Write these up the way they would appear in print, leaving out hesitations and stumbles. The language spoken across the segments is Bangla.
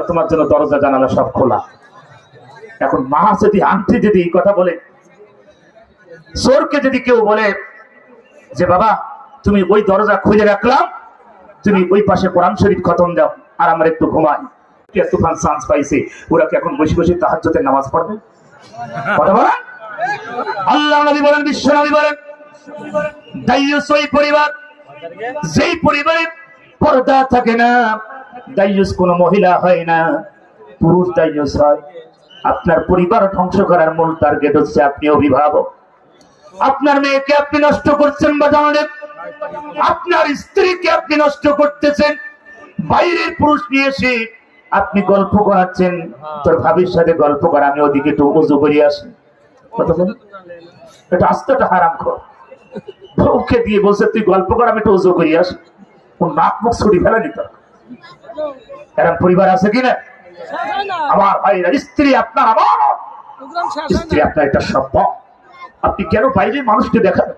তোমার জন্য দরজা জানালা সব খোলা। এখন মা যদি আন্টি যদি এই কথা বলে, চোরকে যদি কেউ বলে যে বাবা তুমি ওই দরজা খুলে রাখলাম, তুমি ওই পাশে কোরআন শরীফ খতম দাও আর আমার একটু ঘুমাই, তুফান চান্স পাইছে, ওরা কি এখন বসে বসে তাহাজ্জুদের নামাজ পড়বে? কথা বলেন। আল্লাহ নবী বলেন, বিশ্ব নবী বলেন, দাইয়ুস ওই পরিবার যেই পরিবারে পর্দা থাকে না। দাইয়ুস কোন মহিলা হয় না, পুরুষ দাইয়ুস হয়। আপনার পরিবার ধ্বংস করার মূল টার্গেট হচ্ছে আপনি অভিভাবক। আপনার মেয়েকে আপনি নষ্ট করছেন বা জানেন, আপনার স্ত্রীকে আপনি নষ্ট করতেছেন। বাইরের পুরুষ নিয়ে এসে আপনি গল্প করাচ্ছেন, তোর ভাবির সাথে গল্প করা, আমি ওদিকে একটু উজু করে আসি। এটা আস্তেটা হারাম কর, বউকে দিয়ে বলছে তুই গল্প কর, আমি একটু উজু করে আসি। ও নাক মুখ ছুটি ফেলে নিত। এরকম পরিবার আছে কিনা? আমার ভাইরা, স্ত্রী আপনার, আমার স্ত্রী আপনার একটা সম্পদ। আপনি কেন বাইরে মানুষকে দেখাবেন?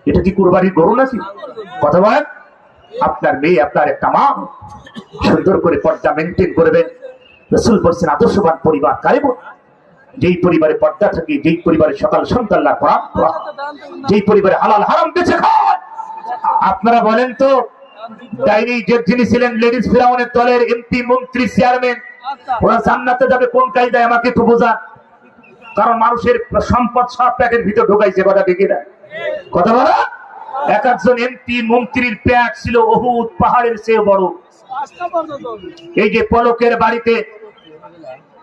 এটা কি কুরবানির গরু নাকি? কথা বলেন। আপনার মেয়ে আপনার একটা মা, সুন্দর করে পর্দা মেনটেন করবেন। রাসূল বলেছেন আদর্শবান পরিবার কারে বলে? যেই পরিবারে পর্দা থাকে, যেই পরিবারে সকাল সন্তানরা কোরআন পড়া, যেই পরিবারে হালাল হারাম বেঁচে খায়। আপনারা বলেন তো, ডাইনি যে যিনি ছিলেন লেডিস ফিরাউনের দলের এমপি, মন্ত্রী, চেয়ারম্যান, ওরা জান্নাতে যাবে কোন কায়দায়? আমাকে একটু বোঝান। কারণ মানুষের সম্পদ সব প্যাকের ভিতর ঢোকাইছে। কথা ঠিক না? কথা বলা। এক একজন এমপি মন্ত্রীর প্যাক ছিল উহুদ পাহাড়ের চেয়ে বড়। এই যে পলকের বাড়িতে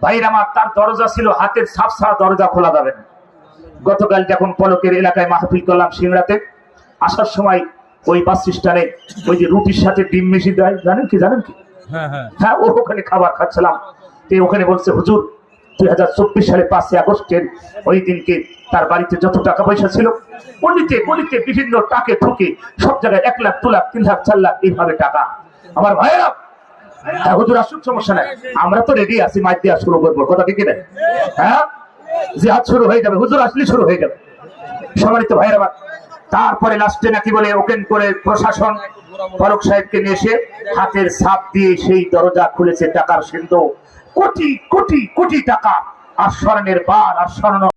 ভাইরা আমার, তার দরজা ছিল হাতের ছাপ ছাড়া, দরজা খোলা যাবে না। গতকাল যখন পলকের এলাকায় মাহফিল করলাম সিংড়াতে, আসার সময় ওই বাস স্ট্যান্ডে ওই যে রুটির সাথে ডিম মিশিয়ে দেয়, জানেন কি? হ্যাঁ, ওখানে খাবার খাচ্ছিলাম। ওখানে বলছে হুজুর 2024 সালে 5 আগস্টের ওই দিনকে তার বাড়িতে যত টাকা পয়সা ছিল, গলিতে গলিতে বিভিন্ন টাকে ঠুকে সব জায়গায় 1 লাখ 2 লাখ 3 লাখ 4 লাখ এইভাবে টাকা। আমার ভাইয়েরা, হুজুর আসুক, সমস্যা নাই, আমরা তো রেডি আছি, মাইক দেওয়া শুরু করবো। কথা ঠিক না? হ্যাঁ, জিহাদ শুরু হয়ে যাবে, হুজুর আসলে শুরু হয়ে যাবে। সম্মানিত ভাইয়েরা, তারপরে লাস্টে নাকি বলে ওপেন করে প্রশাসন ফারুক সাহেবকে নিয়ে এসে হাতের ছাপ দিয়ে সেই দরজা খুলেছে। টাকার সিন্ধু, কোটি কোটি কোটি টাকা, আর স্বর্ণের বার, আর স্বর্ণ